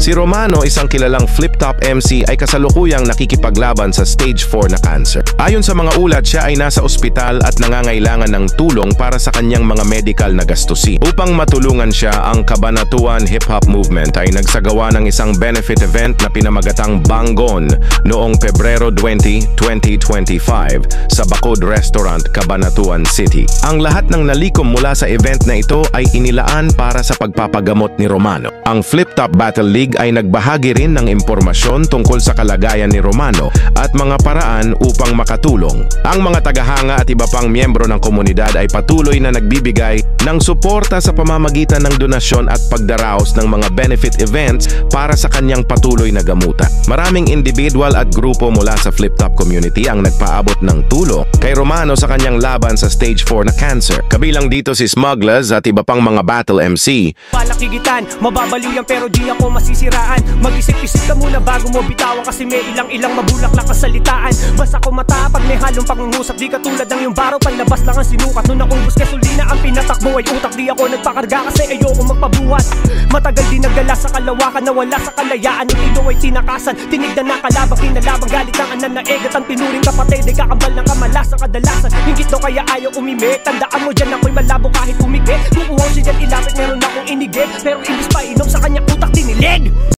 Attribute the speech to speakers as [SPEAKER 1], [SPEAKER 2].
[SPEAKER 1] Si Romano, isang kilalang flip-top MC, ay kasalukuyang nakikipaglaban sa stage 4 na cancer. Ayon sa mga ulat, siya ay nasa ospital at nangangailangan ng tulong para sa kanyang mga medical na gastusin. Upang matulungan siya, ang Kabanatuan Hip Hop Movement ay nagsagawa ng isang benefit event na pinamagatang Banggon noong Pebrero 20, 2025 sa Bacolod Restaurant, Cabanatuan City. Ang lahat ng nalikom mula sa event na ito ay inilaan para sa pagpapagamot ni Romano. Ang Flip Top Battle League ay nagbahagi rin ng impormasyon tungkol sa kalagayan ni Romano at mga paraan upang makatulong. Ang mga tagahanga at iba pang miyembro ng komunidad ay patuloy na nagbibigay ng suporta sa pamamagitan ng donasyon at pagdaraos ng mga benefit events para sa kanyang patuloy na gamutan. Maraming individual at grupo mula sa Flip Top community ang nagpaabot ng tulong kay Romano sa kanyang laban sa stage 4 na cancer. Kabilang dito si Smugglers at iba pang mga battle MC.
[SPEAKER 2] Palakigitan, mababaliw yan pero di ako masisiraan. Mag-isip-isip ka muna bago mo bitawan kasi may ilang mabulaklak kasalitaan. Basta ko matapag may halong pangungusap, di katulad ng yung baro, panlabas lang ang sinukat. Nung naubos gasolina ang pinatakbo ay utak, di ako nagpakarga kasi ayoko magpabuhat. Matagal din nagdala sa kalawakan, nawala sa kalayaan. Nung ito ay tinakasan, tinigdan na kalabang, kinalabang, galit ang ananaeg at ang pinuring kapatid ay kakambal ng kamalasan kadalasan. Hingit daw kaya ayaw umimik, tandaan mo dyan ako'y malabo kahit umigit. Kung uhaw siya dyan ilapit meron akong inigit, pero imbis pa inom sa kanyang utak dinilig.